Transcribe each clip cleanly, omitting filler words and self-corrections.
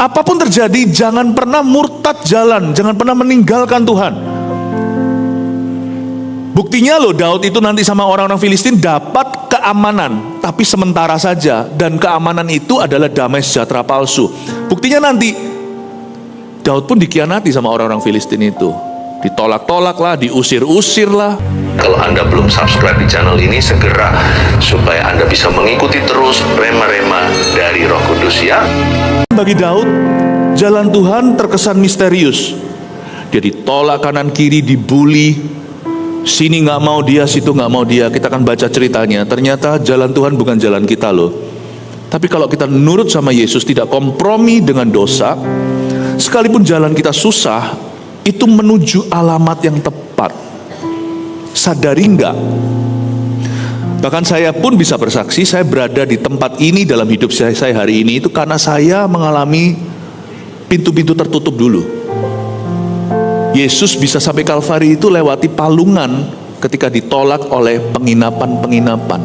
Apapun terjadi, jangan pernah murtad jalan, jangan pernah meninggalkan Tuhan. Buktinya loh, Daud itu nanti sama orang-orang Filistin dapat keamanan, tapi sementara saja. Dan keamanan itu adalah damai sejahtera palsu. Buktinya nanti Daud pun dikhianati sama orang-orang Filistin itu. Ditolak-tolak lah, diusir-usir lah. Kalau Anda belum subscribe di channel ini, segera, supaya Anda bisa mengikuti terus rema-rema dari Roh Kudus ya. Bagi Daud, jalan Tuhan terkesan misterius. Dia ditolak kanan kiri, dibully. Sini nggak mau dia, situ nggak mau dia. Kita akan baca ceritanya. Ternyata jalan Tuhan bukan jalan kita loh. Tapi kalau kita nurut sama Yesus, tidak kompromi dengan dosa, sekalipun jalan kita susah, itu menuju alamat yang tepat. Sadari nggak? Bahkan saya pun bisa bersaksi, saya berada di tempat ini dalam hidup saya hari ini itu karena saya mengalami pintu-pintu tertutup dulu. Yesus bisa sampai Kalvari itu lewati palungan ketika ditolak oleh penginapan-penginapan.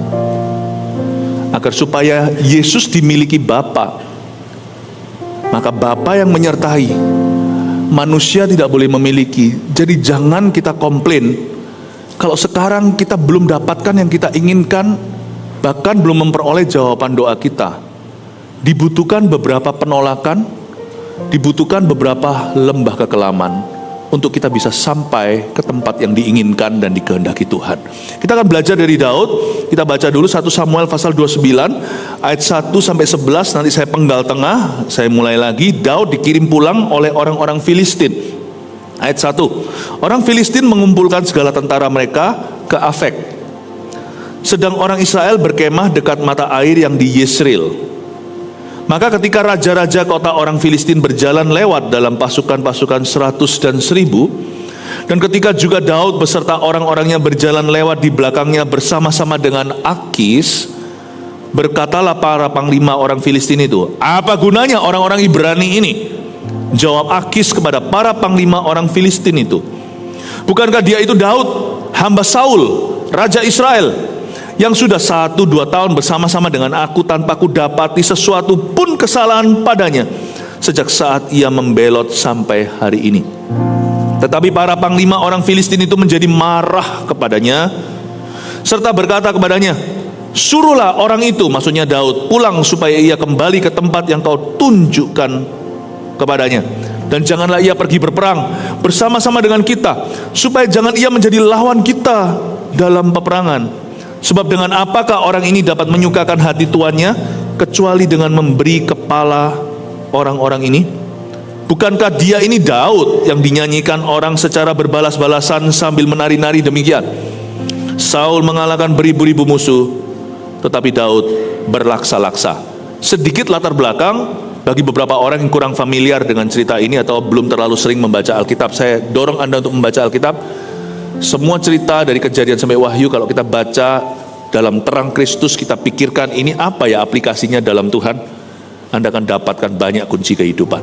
Agar supaya Yesus dimiliki Bapa, maka Bapa yang menyertai, manusia tidak boleh memiliki. Jadi jangan kita komplain kalau sekarang kita belum dapatkan yang kita inginkan, bahkan belum memperoleh jawaban doa kita. Dibutuhkan beberapa penolakan, dibutuhkan beberapa lembah kekelaman untuk kita bisa sampai ke tempat yang diinginkan dan dikehendaki Tuhan. Kita akan belajar dari Daud. Kita baca dulu 1 Samuel pasal 29 ayat 1 sampai 11. Nanti saya penggal tengah, saya mulai lagi. Daud dikirim pulang oleh orang-orang Filistin. Ayat 1, orang Filistin mengumpulkan segala tentara mereka ke Afek. Sedang orang Israel berkemah dekat mata air yang di Yesreel. Maka ketika raja-raja kota orang Filistin berjalan lewat dalam pasukan-pasukan 100 dan 1000, dan ketika juga Daud beserta orang-orangnya berjalan lewat di belakangnya bersama-sama dengan Akis, berkatalah para panglima orang Filistin itu, apa gunanya orang-orang Ibrani ini? Jawab Akis kepada para panglima orang Filistin itu, bukankah dia itu Daud, hamba Saul, raja Israel, yang sudah 1-2 tahun bersama-sama dengan aku tanpa ku dapati sesuatu pun kesalahan padanya sejak saat ia membelot sampai hari ini. Tetapi para panglima orang Filistin itu menjadi marah kepadanya serta berkata kepadanya, suruhlah orang itu, maksudnya Daud, pulang supaya ia kembali ke tempat yang kau tunjukkan kepadanya, dan janganlah ia pergi berperang bersama-sama dengan kita, supaya jangan ia menjadi lawan kita dalam peperangan. Sebab dengan apakah orang ini dapat menyukakan hati tuannya kecuali dengan memberi kepala orang-orang ini? Bukankah dia ini Daud yang dinyanyikan orang secara berbalas-balasan sambil menari-nari demikian? Saul mengalahkan beribu-ribu musuh, tetapi Daud berlaksa-laksa. Sedikit latar belakang bagi beberapa orang yang kurang familiar dengan cerita ini atau belum terlalu sering membaca Alkitab. Saya dorong Anda untuk membaca Alkitab. Semua cerita dari Kejadian sampai Wahyu kalau kita baca dalam terang Kristus, kita pikirkan ini apa ya aplikasinya dalam Tuhan, Anda akan dapatkan banyak kunci kehidupan.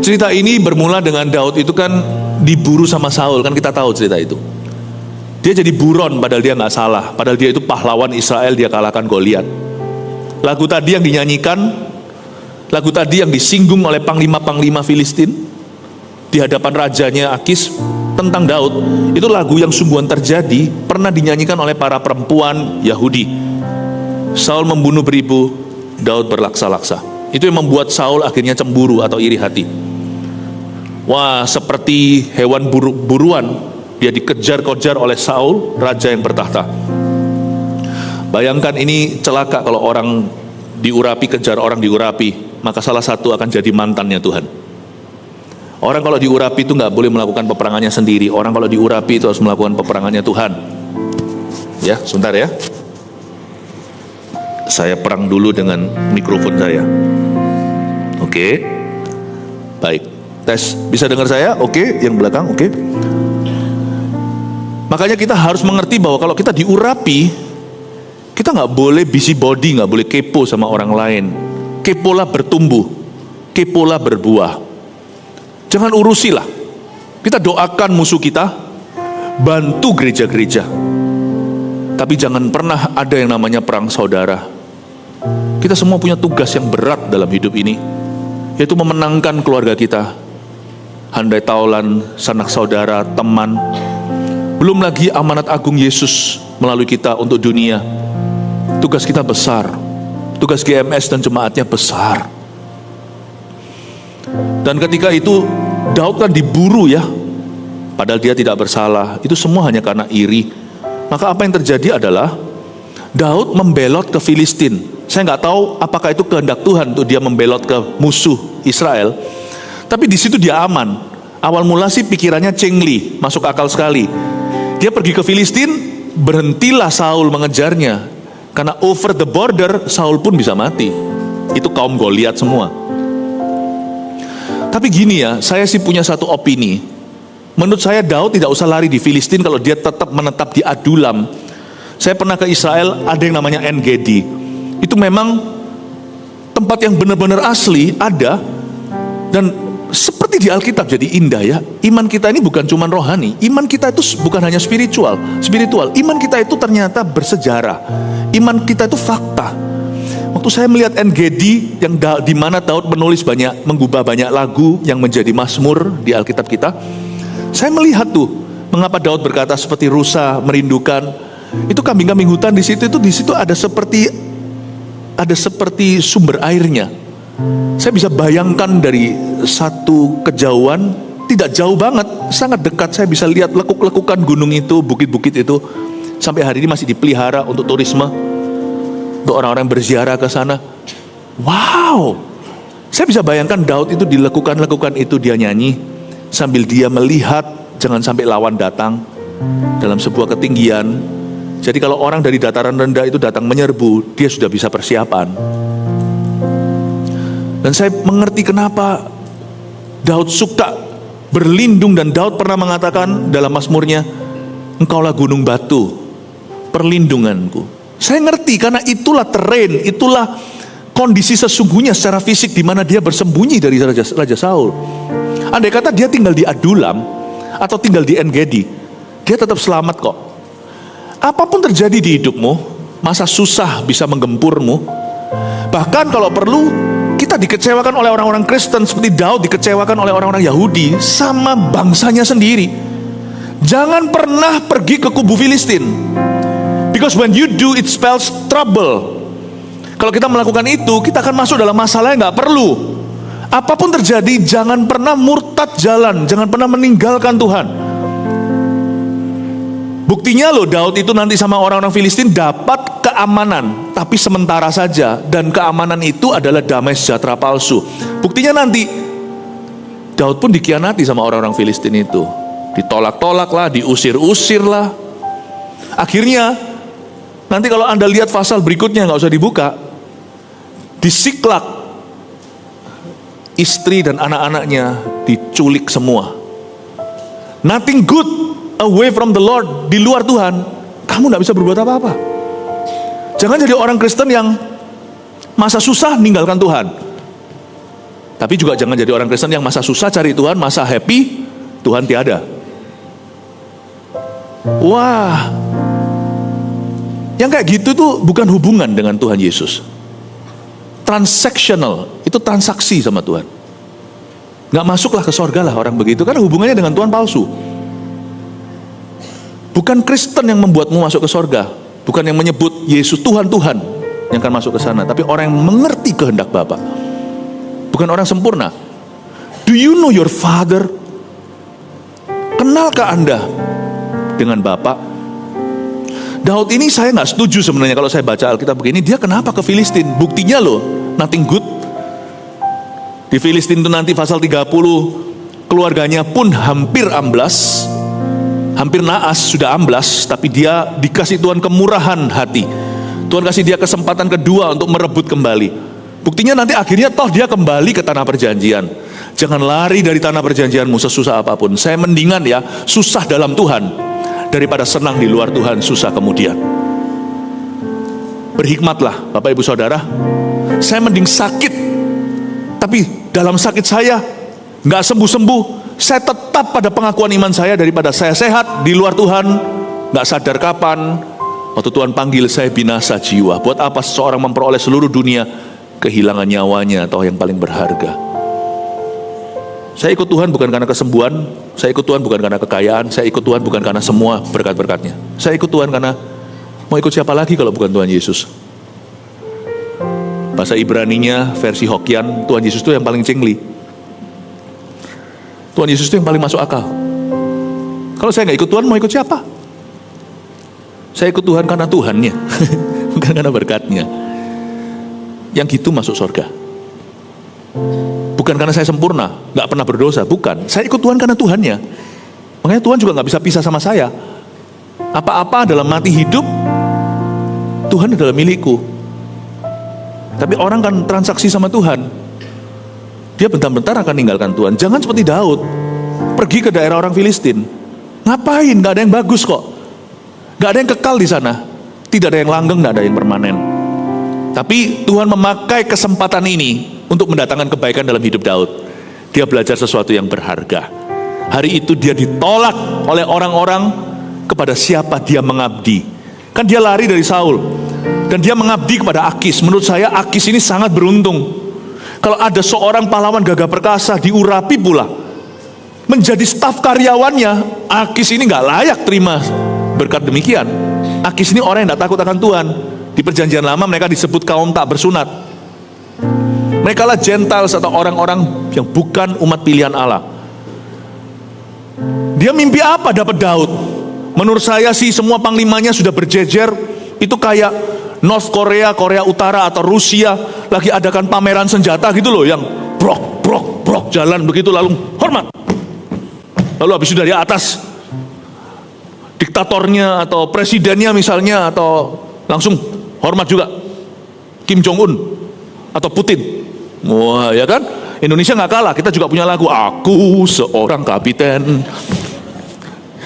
Cerita ini bermula dengan Daud itu kan diburu sama Saul, kan kita tahu cerita itu. Dia jadi buron padahal dia nggak salah, padahal dia itu pahlawan Israel, dia kalahkan Goliat. Lagu tadi yang dinyanyikan, lagu tadi yang disinggung oleh panglima-panglima Filistin di hadapan rajanya Akis tentang Daud, itu lagu yang sungguhan terjadi, pernah dinyanyikan oleh para perempuan Yahudi. Saul membunuh beribu, Daud berlaksa-laksa. Itu yang membuat Saul akhirnya cemburu atau iri hati. Wah, seperti hewan buruan, dia dikejar-kejar oleh Saul, raja yang bertahta. Bayangkan ini celaka kalau orang diurapi, kejar orang diurapi, maka salah satu akan jadi mantannya Tuhan. Orang kalau diurapi itu nggak boleh melakukan peperangannya sendiri. Orang kalau diurapi itu harus melakukan peperangannya Tuhan. Ya, sebentar ya. Saya perang dulu dengan mikrofon saya. Oke. Baik. Tes. Bisa dengar saya? Oke. Yang belakang? Oke. Makanya kita harus mengerti bahwa kalau kita diurapi, kita nggak boleh busybody, nggak boleh kepo sama orang lain. Kepolah bertumbuh, kepolah berbuah. Jangan urusilah. Kita doakan musuh kita, bantu gereja-gereja. Tapi jangan pernah ada yang namanya perang saudara. Kita semua punya tugas yang berat dalam hidup ini, yaitu memenangkan keluarga kita. Handai taulan, sanak saudara, teman. Belum lagi amanat agung Yesus melalui kita untuk dunia. Tugas kita besar. Tugas GMS dan jemaatnya besar. Dan ketika itu Daud kan diburu ya, padahal dia tidak bersalah. Itu semua hanya karena iri. Maka apa yang terjadi adalah Daud membelot ke Filistin. Saya nggak tahu apakah itu kehendak Tuhan untuk dia membelot ke musuh Israel. Tapi di situ dia aman. Awal mula sih pikirannya cengli, masuk akal sekali. Dia pergi ke Filistin, berhentilah Saul mengejarnya. Karena over the border, Saul pun bisa mati. Itu kaum Goliat semua. Tapi gini ya, saya sih punya satu opini. Menurut saya Daud tidak usah lari di Filistin kalau dia tetap menetap di Adulam. Saya pernah ke Israel, ada yang namanya En-Gedi. Itu memang tempat yang benar-benar asli, ada. Dan seperti di Alkitab jadi indah ya. Iman kita ini bukan cuma rohani. Iman kita itu bukan hanya spiritual. Iman kita itu ternyata bersejarah. Iman kita itu fakta. Waktu saya melihat En-Gedi yang di mana Daud mengubah banyak lagu yang menjadi mazmur di Alkitab kita. Saya melihat tuh mengapa Daud berkata seperti rusa merindukan. Itu kambing-kambing hutan di situ ada seperti sumber airnya. Saya bisa bayangkan dari satu kejauhan, tidak jauh banget, sangat dekat. Saya bisa lihat lekuk-lekukan gunung itu, bukit-bukit itu. Sampai hari ini masih dipelihara untuk turisme, untuk orang-orang berziarah ke sana. Wow, saya bisa bayangkan Daud itu di lekukan-lekukan itu dia nyanyi sambil dia melihat jangan sampai lawan datang dalam sebuah ketinggian. Jadi kalau orang dari dataran rendah itu datang menyerbu, dia sudah bisa persiapan. Dan saya mengerti kenapa Daud suka berlindung, dan Daud pernah mengatakan dalam mazmurnya, engkaulah gunung batu, perlindunganku. Saya ngerti karena itulah terrain, itulah kondisi sesungguhnya secara fisik di mana dia bersembunyi dari Raja Saul. Andai kata dia tinggal di Adulam atau tinggal di En-Gedi, dia tetap selamat kok. Apapun terjadi di hidupmu, masa susah bisa menggempurmu. Bahkan kalau perlu, kita dikecewakan oleh orang-orang Kristen seperti Daud dikecewakan oleh orang-orang Yahudi sama bangsanya sendiri. Jangan pernah pergi ke kubu Filistin. Because when you do, it spells trouble. Kalau kita melakukan itu, kita akan masuk dalam masalah yang gak perlu. Apapun terjadi, jangan pernah murtad jalan, jangan pernah meninggalkan Tuhan. Buktinya loh, Daud itu nanti sama orang-orang Filistin dapat keamanan, tapi sementara saja. Dan keamanan itu adalah damai sejahtera palsu. Buktinya nanti Daud pun dikhianati sama orang-orang Filistin itu. Ditolak-tolak lah, diusir-usir lah. Akhirnya nanti kalau Anda lihat pasal berikutnya, gak usah dibuka, di Siklak istri dan anak-anaknya diculik semua. Nothing good away from the Lord, di luar Tuhan, kamu gak bisa berbuat apa-apa. Jangan jadi orang Kristen yang masa susah ninggalkan Tuhan. Tapi juga jangan jadi orang Kristen yang masa susah cari Tuhan, masa happy Tuhan tiada. Wah, yang kayak gitu tuh bukan hubungan dengan Tuhan Yesus. Transactional, itu transaksi sama Tuhan. Gak masuklah ke sorga lah orang begitu, karena hubungannya dengan Tuhan palsu. Bukan Kristen yang membuatmu masuk ke sorga, bukan yang menyebut Yesus Tuhan yang akan masuk ke sana, tapi orang yang mengerti kehendak Bapa. Bukan orang sempurna. Do you know your Father? Kenalkah Anda dengan Bapa? Daud ini saya nggak setuju sebenarnya kalau saya baca Alkitab begini. Dia kenapa ke Filistin? Buktinya loh, nothing good. Di Filistin itu nanti pasal 30, keluarganya pun hampir amblas. Hampir naas, sudah amblas, tapi dia dikasih Tuhan kemurahan hati. Tuhan kasih dia kesempatan kedua untuk merebut kembali. Buktinya nanti akhirnya toh dia kembali ke tanah perjanjian. Jangan lari dari tanah perjanjianmu sesusah apapun. Saya mendingan ya susah dalam Tuhan daripada senang di luar Tuhan susah kemudian. Berhikmatlah Bapak Ibu Saudara. Saya mending sakit, tapi dalam sakit saya gak sembuh-sembuh, saya tetap pada pengakuan iman saya, daripada saya sehat di luar Tuhan, gak sadar kapan Waktu Tuhan panggil saya binasa jiwa. Buat apa seseorang memperoleh seluruh dunia, kehilangan nyawanya atau yang paling berharga? Saya ikut Tuhan bukan karena kesembuhan, saya ikut Tuhan bukan karena kekayaan, saya ikut Tuhan bukan karena semua berkat-berkatnya. Saya ikut Tuhan karena mau ikut siapa lagi kalau bukan Tuhan Yesus? Bahasa Ibraninya versi Hokian, Tuhan Yesus itu yang paling cingli. Tuhan Yesus itu yang paling masuk akal. Kalau saya nggak ikut Tuhan, mau ikut siapa? Saya ikut Tuhan karena Tuhannya, bukan karena berkatnya. Yang gitu masuk surga. Bukan karena saya sempurna, nggak pernah berdosa, bukan. Saya ikut Tuhan karena Tuhannya. Makanya Tuhan juga nggak bisa pisah sama saya. Apa-apa dalam mati hidup, Tuhan adalah milikku. Tapi orang kan transaksi sama Tuhan, dia bentar-bentar akan meninggalkan Tuhan. Jangan seperti Daud, pergi ke daerah orang Filistin. Ngapain? Nggak ada yang bagus kok. Nggak ada yang kekal di sana. Tidak ada yang langgeng, nggak ada yang permanen. Tapi Tuhan memakai kesempatan ini untuk mendatangkan kebaikan dalam hidup Daud. Dia belajar sesuatu yang berharga. Hari itu dia ditolak oleh orang-orang kepada siapa dia mengabdi. Kan dia lari dari Saul dan dia mengabdi kepada Akis. Menurut saya Akis ini sangat beruntung. Kalau ada seorang pahlawan gagah perkasa diurapi pula menjadi staf karyawannya, Akis ini nggak layak terima berkat demikian. Akis ini orang yang tidak takut akan Tuhan. Di perjanjian lama mereka disebut kaum tak bersunat. Mereka lah Gentiles atau orang-orang yang bukan umat pilihan Allah. Dia mimpi apa dapat Daud? Menurut saya sih semua panglimanya sudah berjejer. Itu kayak North Korea, Korea Utara atau Rusia lagi adakan pameran senjata gitu loh, yang brok brok brok jalan begitu lalu hormat. Lalu habis itu dari atas diktatornya atau presidennya misalnya, atau langsung hormat juga Kim Jong Un atau Putin. Wah ya kan, Indonesia nggak kalah, kita juga punya lagu Aku Seorang Kapiten.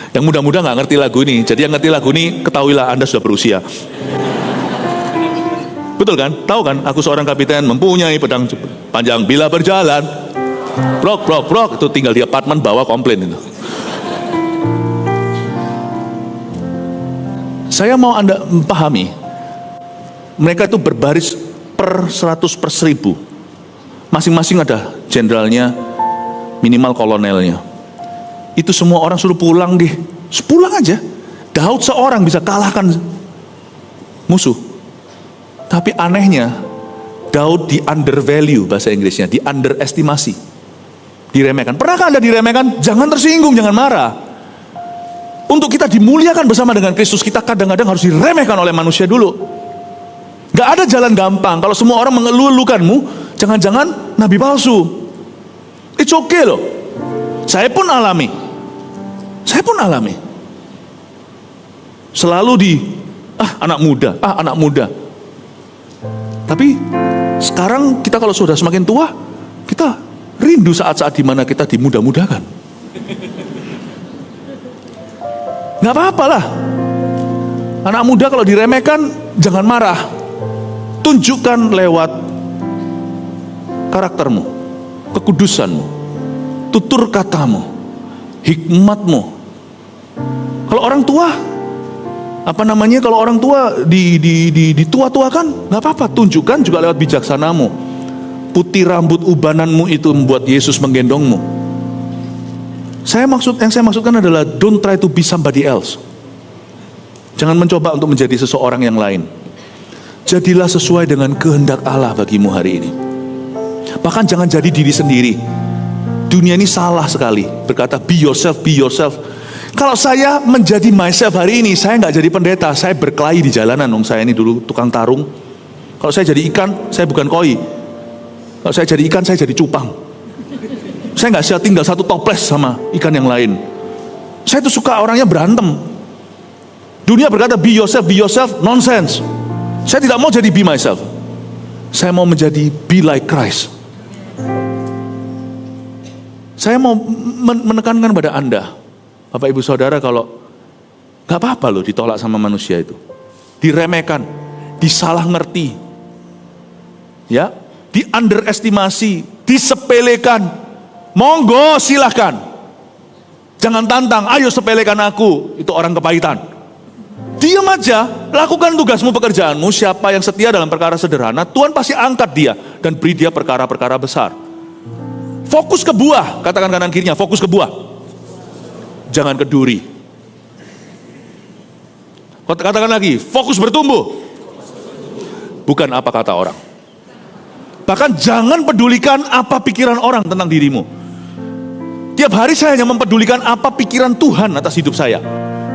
Yang muda-muda nggak ngerti lagu ini, jadi yang ngerti lagu ini ketahuilah Anda sudah berusia. Betul kan? Tahu kan? Aku seorang kapiten mempunyai pedang panjang bila berjalan. Brok brok brok, itu tinggal di apartemen bawah komplain itu. Saya mau Anda pahami, mereka itu berbaris per 100 per 1000. Masing-masing ada jenderalnya, minimal kolonelnya. Itu semua orang suruh pulang deh. Pulang aja. Daud seorang bisa kalahkan musuh. Tapi anehnya, Daud di undervalue, bahasa Inggrisnya, di underestimasi, diremehkan. Pernahkah Anda diremehkan? Jangan tersinggung, jangan marah. Untuk kita dimuliakan bersama dengan Kristus, kita kadang-kadang harus diremehkan oleh manusia dulu. Gak ada jalan gampang. Kalau semua orang mengeluh-elukanmu, jangan-jangan nabi palsu. It's okay loh. Saya pun alami. Selalu anak muda. Tapi sekarang kita kalau sudah semakin tua, kita rindu saat-saat dimana kita dimudah-mudahkan. Gak apa-apa lah. Anak muda kalau diremehkan, jangan marah. Tunjukkan lewat karaktermu, kekudusanmu, tutur katamu, hikmatmu. Kalau orang tua, kalau orang tua ditua-tuakan, nggak apa-apa. Tunjukkan juga lewat bijaksanamu. Putih rambut ubananmu itu membuat Yesus menggendongmu. Yang saya maksudkan adalah don't try to be somebody else. Jangan mencoba untuk menjadi seseorang yang lain. Jadilah sesuai dengan kehendak Allah bagimu hari ini. Bahkan jangan jadi diri sendiri. Dunia ini salah sekali berkata be yourself, be yourself. Kalau saya menjadi myself hari ini, saya nggak jadi pendeta, saya berkelahi di jalanan. Saya ini dulu tukang tarung. Kalau saya jadi ikan, saya bukan koi. Kalau saya jadi ikan, saya jadi cupang. Saya nggak bisa tinggal satu toples sama ikan yang lain. Saya tuh suka orangnya berantem. Dunia berkata be yourself, nonsense. Saya tidak mau jadi be myself. Saya mau menjadi be like Christ. Saya mau menekankan pada Anda, Bapak Ibu Saudara, kalau gak apa-apa loh ditolak sama manusia itu. Diremehkan, disalah ngerti, ya, di underestimasi, disepelekan. Monggo silahkan. Jangan tantang, ayo sepelekan aku, itu orang kepahitan. Diam aja, lakukan tugasmu, pekerjaanmu. Siapa yang setia dalam perkara sederhana, Tuhan pasti angkat dia dan beri dia perkara-perkara besar. Fokus ke buah, katakan kanan kirinya, fokus ke buah. Jangan ke duri. Katakan lagi, fokus bertumbuh. Bukan apa kata orang. Bahkan jangan pedulikan apa pikiran orang tentang dirimu. Tiap hari saya hanya mempedulikan apa pikiran Tuhan atas hidup saya.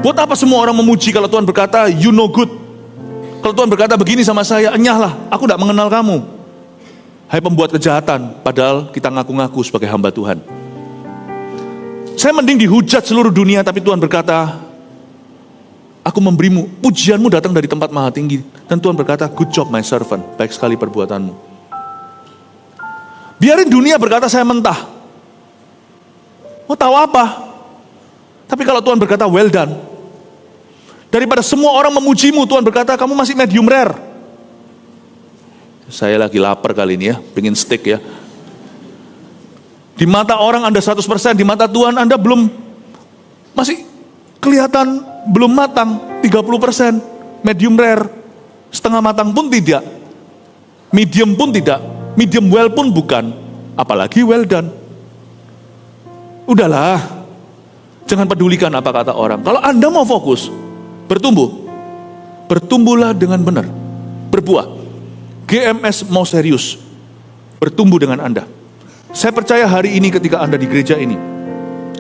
Buat apa semua orang memuji kalau Tuhan berkata, you know good. Kalau Tuhan berkata begini sama saya, enyahlah, aku tidak mengenal kamu. Hai pembuat kejahatan, padahal kita ngaku-ngaku sebagai hamba Tuhan. Saya mending dihujat seluruh dunia, tapi Tuhan berkata, aku memberimu, pujianmu datang dari tempat maha tinggi. Dan Tuhan berkata, good job my servant, baik sekali perbuatanmu. Biarin dunia berkata saya mentah. Mau tahu apa? Tapi kalau Tuhan berkata well done, daripada semua orang memujimu, Tuhan berkata kamu masih medium rare. Saya lagi lapar kali ini ya, pengen steak ya. Di mata orang Anda 100%, di mata Tuhan Anda belum, masih kelihatan belum matang, 30%, medium rare, setengah matang pun tidak, medium pun tidak, medium well pun bukan, apalagi well done. Udahlah, jangan pedulikan apa kata orang. Kalau Anda mau fokus, bertumbuhlah dengan benar, berbuah. GMS mau serius, bertumbuh dengan Anda. Saya percaya hari ini ketika Anda di gereja ini,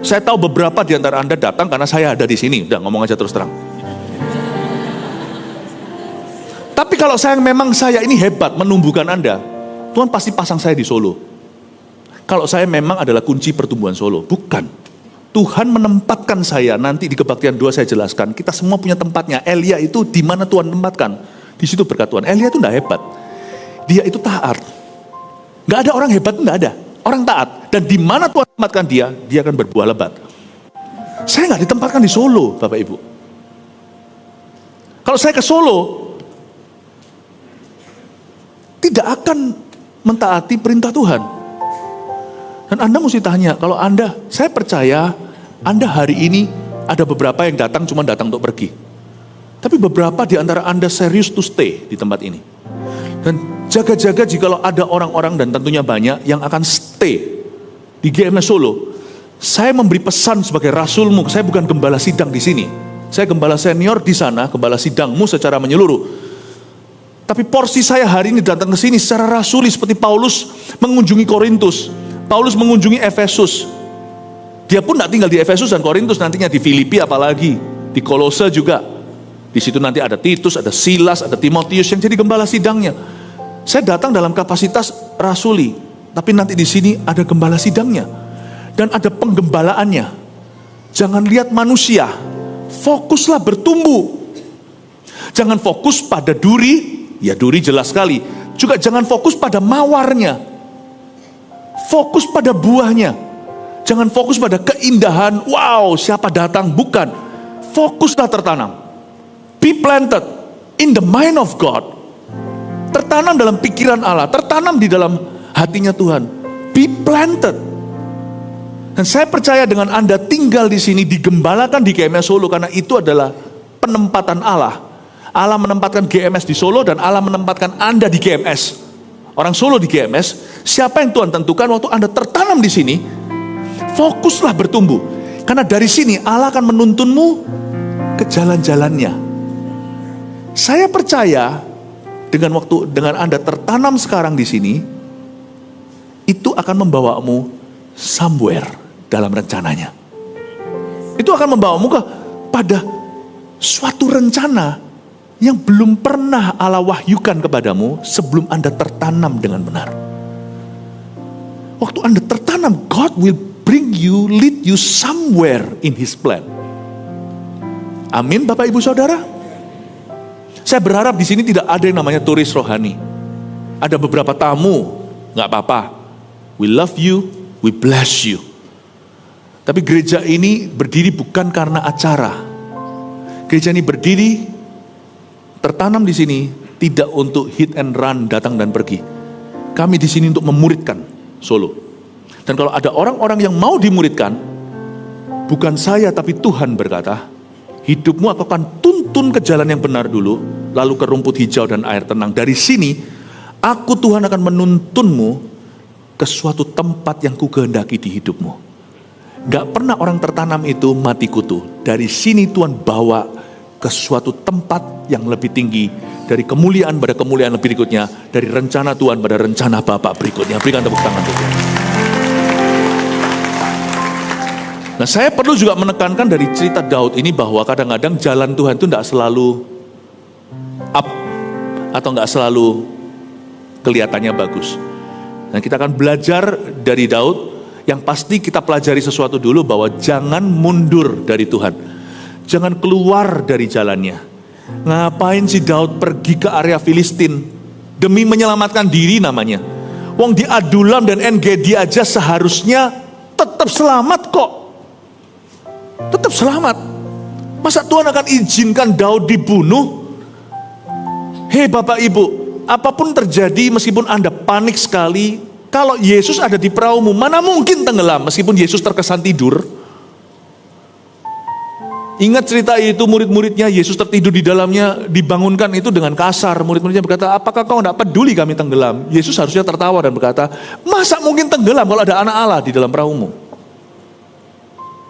saya tahu beberapa di antara Anda datang karena saya ada di sini. Udah ngomong aja terus terang. Tapi kalau memang saya ini hebat menumbuhkan Anda, Tuhan pasti pasang saya di Solo. Kalau saya memang adalah kunci pertumbuhan Solo, bukan. Tuhan menempatkan saya, nanti di Kebaktian 2 saya jelaskan, kita semua punya tempatnya. Elia itu di mana Tuhan tempatkan, di situ berkat Tuhan. Elia itu tidak hebat, dia itu taat. Nggak ada orang hebat, nggak ada. Orang taat. Dan di mana Tuhan tempatkan dia akan berbuah lebat. Saya nggak ditempatkan di Solo, Bapak Ibu. Kalau saya ke Solo, tidak akan mentaati perintah Tuhan. Dan Anda mesti tanya, kalau Anda, saya percaya Anda hari ini ada beberapa yang datang cuma datang untuk pergi. Tapi beberapa di antara Anda serius to stay di tempat ini. Dan jaga-jaga jikalau ada orang-orang dan tentunya banyak yang akan stay di GMS Solo. Saya memberi pesan sebagai rasulmu, saya bukan gembala sidang di sini. Saya gembala senior di sana, gembala sidangmu secara menyeluruh. Tapi porsi saya hari ini datang ke sini secara rasuli seperti Paulus mengunjungi Korintus. Paulus mengunjungi Efesus. Dia pun tidak tinggal di Efesus dan Korintus, nantinya di Filipi apalagi, di Kolose juga. Di situ nanti ada Titus, ada Silas, ada Timotius yang jadi gembala sidangnya. Saya datang dalam kapasitas rasuli, tapi nanti di sini ada gembala sidangnya dan ada penggembalaannya. Jangan lihat manusia, fokuslah bertumbuh. Jangan fokus pada duri, ya duri jelas sekali. Juga jangan fokus pada mawarnya. Fokus pada buahnya. Jangan fokus pada keindahan, wow siapa datang, bukan. Fokuslah tertanam. Be planted in the mind of God. Tertanam dalam pikiran Allah, tertanam di dalam hatinya Tuhan. Be planted. Dan saya percaya dengan Anda tinggal di sini, digembalakan di GMS Solo, karena itu adalah penempatan Allah. Allah menempatkan GMS di Solo dan Allah menempatkan Anda di GMS. Orang Solo di GMS, siapa yang Tuhan tentukan waktu Anda tertanam di sini, fokuslah bertumbuh. Karena dari sini Allah akan menuntunmu ke jalan-jalannya. Saya percaya dengan Anda tertanam sekarang di sini, itu akan membawamu somewhere dalam rencananya. Itu akan membawamu pada suatu rencana yang belum pernah Allah wahyukan kepadamu sebelum Anda tertanam dengan benar. Waktu Anda tertanam, God will lead you somewhere in His plan. Amin, Bapak Ibu Saudara. Saya berharap di sini tidak ada yang namanya turis rohani. Ada beberapa tamu, nggak apa-apa. We love you, we bless you. Tapi gereja ini berdiri bukan karena acara. Gereja ini berdiri, tertanam di sini tidak untuk hit and run, datang dan pergi. Kami di sini untuk memuridkan Solo. Dan kalau ada orang-orang yang mau dimuridkan, bukan saya tapi Tuhan berkata, hidupmu aku akan tuntun tuntun ke jalan yang benar dulu, lalu ke rumput hijau dan air tenang. Dari sini, aku Tuhan akan menuntunmu ke suatu tempat yang kukehendaki di hidupmu. Gak pernah orang tertanam itu mati kutu. Dari sini Tuhan bawa ke suatu tempat yang lebih tinggi, dari kemuliaan pada kemuliaan lebih berikutnya, dari rencana Tuhan pada rencana Bapa berikutnya. Berikan tepuk tangan untuk Tuhan. Nah, saya perlu juga menekankan dari cerita Daud ini bahwa kadang-kadang jalan Tuhan itu tidak selalu up atau nggak selalu kelihatannya bagus. Nah, kita akan belajar dari Daud. Yang pasti kita pelajari sesuatu dulu, bahwa jangan mundur dari Tuhan, jangan keluar dari jalannya. Ngapain si Daud pergi ke area Filistin demi menyelamatkan diri namanya? Wong di Adulam dan En-Gedi aja seharusnya tetap selamat kok. Tetap selamat. Masa Tuhan akan izinkan Daud dibunuh? Hei Bapak Ibu, apapun terjadi, meskipun Anda panik sekali, kalau Yesus ada di perahumu, mana mungkin tenggelam meskipun Yesus terkesan tidur? Ingat cerita itu, murid-muridnya Yesus tertidur di dalamnya, dibangunkan itu dengan kasar. Murid-muridnya berkata, apakah kau tidak peduli kami tenggelam? Yesus harusnya tertawa dan berkata, masa mungkin tenggelam kalau ada anak Allah di dalam perahumu?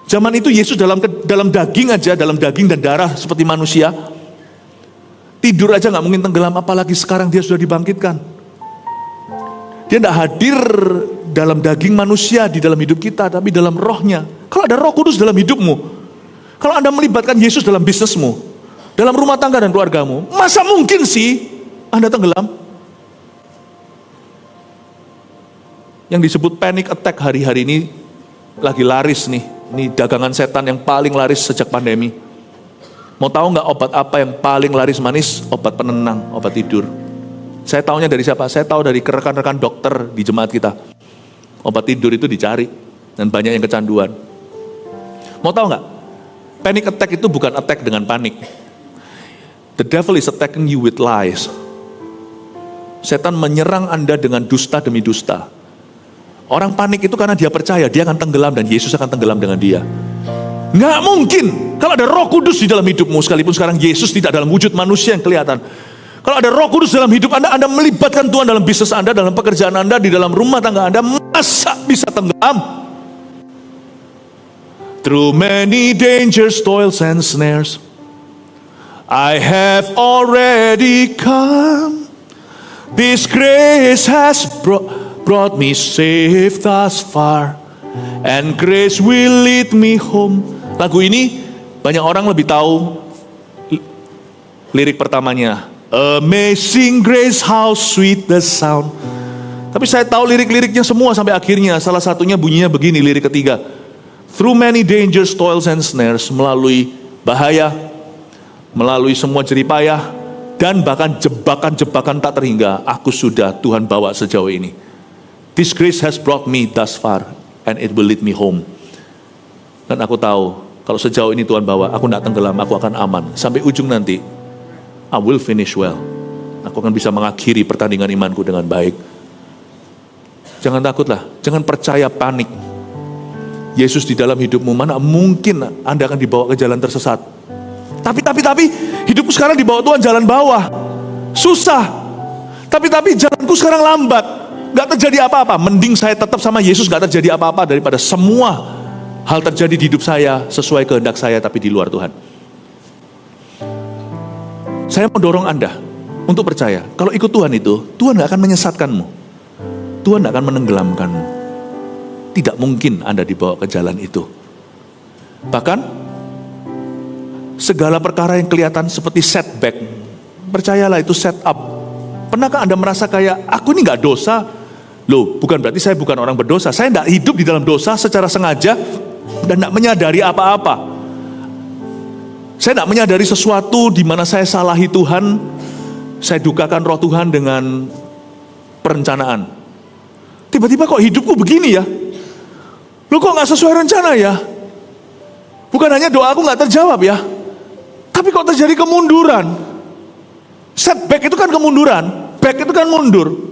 Zaman itu Yesus dalam daging aja, dalam daging dan darah seperti manusia. Tidur aja gak mungkin tenggelam, apalagi sekarang dia sudah dibangkitkan. Dia tidak hadir dalam daging manusia di dalam hidup kita, tapi dalam rohnya. Kalau ada Roh Kudus dalam hidupmu, kalau Anda melibatkan Yesus dalam bisnismu, dalam rumah tangga dan keluargamu, masa mungkin sih Anda tenggelam? Yang disebut panic attack hari-hari ini lagi laris nih. Ini dagangan setan yang paling laris sejak pandemi. Mau tahu nggak obat apa yang paling laris manis? Obat penenang, obat tidur. Saya tahunya dari siapa? Saya tahu dari rekan-rekan dokter di jemaat kita. Obat tidur itu dicari dan banyak yang kecanduan. Mau tahu nggak? Panic attack itu bukan attack dengan panik. The devil is attacking you with lies. Setan menyerang Anda dengan dusta demi dusta. Orang panik itu karena dia percaya dia akan tenggelam dan Yesus akan tenggelam dengan dia. Nggak mungkin kalau ada Roh Kudus di dalam hidupmu, sekalipun sekarang Yesus tidak dalam wujud manusia yang kelihatan. Kalau ada Roh Kudus dalam hidup Anda, Anda melibatkan Tuhan dalam bisnis Anda, dalam pekerjaan Anda, di dalam rumah tangga Anda, masa bisa tenggelam? Through many dangers, toils and snares, I have already come. This grace has brought me safe thus far, and grace will lead me home. Lagu ini banyak orang lebih tahu lirik pertamanya. Amazing grace, how sweet the sound. Tapi saya tahu lirik-liriknya semua sampai akhirnya. Salah satunya bunyinya begini, lirik ketiga. Through many dangers, toils and snares, melalui bahaya, melalui semua jeripayah, dan bahkan jebakan-jebakan tak terhingga, aku sudah Tuhan bawa sejauh ini. This grace has brought me thus far, and it will lead me home. Dan aku tahu, kalau sejauh ini Tuhan bawa, aku tidak tenggelam, aku akan aman. Sampai ujung nanti, I will finish well. Aku akan bisa mengakhiri pertandingan imanku dengan baik. Jangan takutlah, jangan percaya panik. Yesus di dalam hidupmu, mana mungkin Anda akan dibawa ke jalan tersesat. Tapi hidupku sekarang dibawa Tuhan jalan bawah. Susah. Tapi jalanku sekarang lambat. Gak terjadi apa-apa. Mending saya tetap sama Yesus, gak terjadi apa-apa, daripada semua hal terjadi di hidup saya sesuai kehendak saya tapi di luar Tuhan. Saya mau dorong Anda untuk percaya, kalau ikut Tuhan itu, Tuhan gak akan menyesatkanmu. Tuhan gak akan menenggelamkanmu. Tidak mungkin Anda dibawa ke jalan itu. Bahkan, segala perkara yang kelihatan seperti setback, percayalah itu set up. Pernahkah Anda merasa kayak, aku ini gak dosa? Loh, bukan berarti saya bukan orang berdosa. Saya gak hidup di dalam dosa secara sengaja dan gak menyadari apa-apa. Saya tidak menyadari sesuatu di mana saya salahi Tuhan, saya dukakan roh Tuhan dengan perencanaan. Tiba-tiba kok hidupku begini ya? Loh kok gak sesuai rencana ya? Bukan hanya doaku gak terjawab ya, tapi kok terjadi kemunduran. Setback itu kan kemunduran, back itu kan mundur.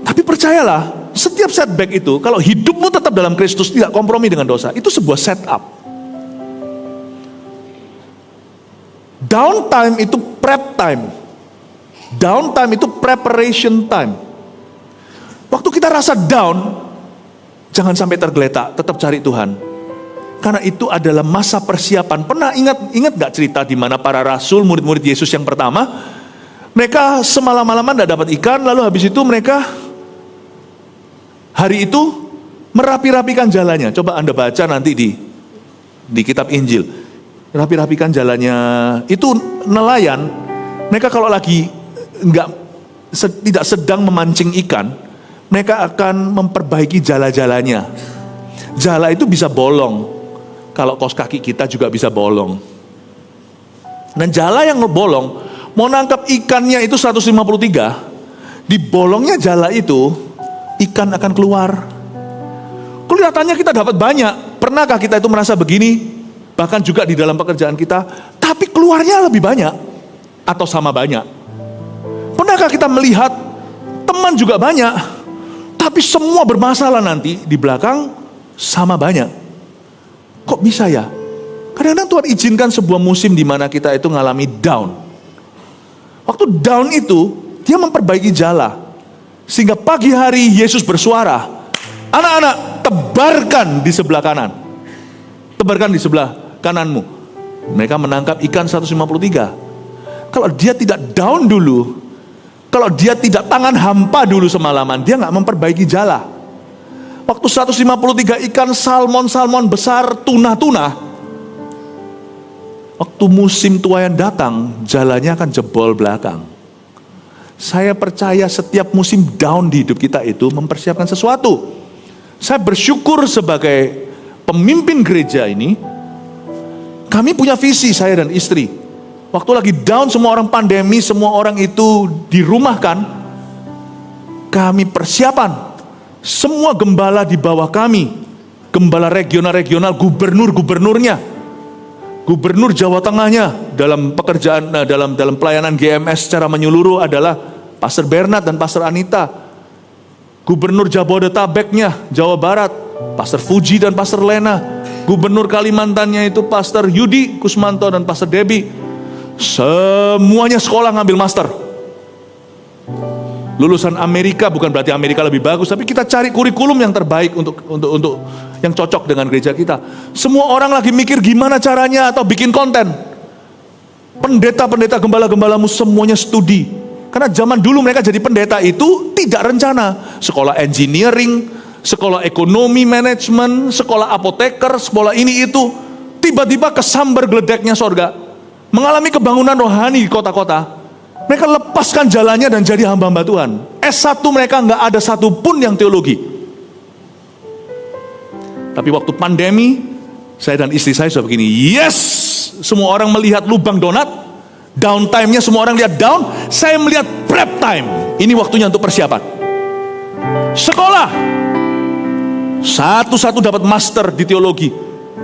Tapi percayalah, setiap setback itu, kalau hidupmu tetap dalam Kristus, tidak kompromi dengan dosa, itu sebuah setup. Downtime itu prep time. Downtime itu preparation time. Waktu kita rasa down, jangan sampai tergeletak, tetap cari Tuhan. Karena itu adalah masa persiapan. Pernah ingat gak cerita di mana para rasul, murid-murid Yesus yang pertama, mereka semalam-malaman tidak dapat ikan, lalu habis itu mereka hari itu merapi-rapikan jalannya. Coba Anda baca nanti di kitab Injil. Rapi-rapikan jalannya. Itu nelayan, mereka kalau lagi tidak sedang memancing ikan, mereka akan memperbaiki jala-jalanya. Jala itu bisa bolong. Kalau kaos kaki kita juga bisa bolong. Dan jala yang bolong, mau nangkap ikannya itu 153, di bolongnya jala itu, ikan akan keluar. Kelihatannya kita dapat banyak. Pernahkah kita itu merasa begini? Bahkan juga di dalam pekerjaan kita, tapi keluarnya lebih banyak atau sama banyak. Pernahkah kita melihat teman juga banyak, tapi semua bermasalah nanti di belakang sama banyak? Kok bisa ya? Kadang-kadang Tuhan izinkan sebuah musim di mana kita itu ngalami down. Waktu down itu, dia memperbaiki jala. Sehingga pagi hari Yesus bersuara, anak-anak, tebarkan di sebelah kanan. Tebarkan di sebelah kananmu. Mereka menangkap ikan 153. Kalau dia tidak down dulu, kalau dia tidak tangan hampa dulu semalaman, dia nggak memperbaiki jala. Waktu 153 ikan salmon besar, tuna-tuna, waktu musim tuayan datang, jalannya akan jebol belakang. Saya percaya setiap musim down di hidup kita itu mempersiapkan sesuatu. Saya bersyukur sebagai pemimpin gereja ini, kami punya visi, saya dan istri. Waktu lagi down, semua orang pandemi, semua orang itu dirumahkan, kami persiapan. Semua gembala di bawah kami, gembala regional-regional, gubernur-gubernurnya, gubernur Jawa Tengahnya dalam pekerjaan, dalam pelayanan GMS secara menyeluruh adalah Pastor Bernard dan Pastor Anita. Gubernur Jabodetabeknya, Jawa Barat, Pastor Fuji dan Pastor Lena. Gubernur Kalimantannya itu Pastor Yudi Kusmanto dan Pastor Debbie. Semuanya sekolah ngambil master. Lulusan Amerika, bukan berarti Amerika lebih bagus, tapi kita cari kurikulum yang terbaik untuk yang cocok dengan gereja kita. Semua orang lagi mikir gimana caranya atau bikin konten. Pendeta-pendeta, gembala-gembalamu semuanya studi. Karena zaman dulu mereka jadi pendeta itu tidak rencana. Sekolah engineering, sekolah ekonomi manajemen, sekolah apoteker, sekolah ini itu. Tiba-tiba kesambar geledeknya sorga. Mengalami kebangunan rohani di kota-kota. Mereka lepaskan jalannya dan jadi hamba-hamba Tuhan. S1 mereka nggak ada satupun yang teologi. Tapi waktu pandemi, saya dan istri saya sudah begini, yes! Semua orang melihat lubang donat, downtime-nya semua orang lihat down, saya melihat prep time. Ini waktunya untuk persiapan. Sekolah, satu-satu dapat master di teologi,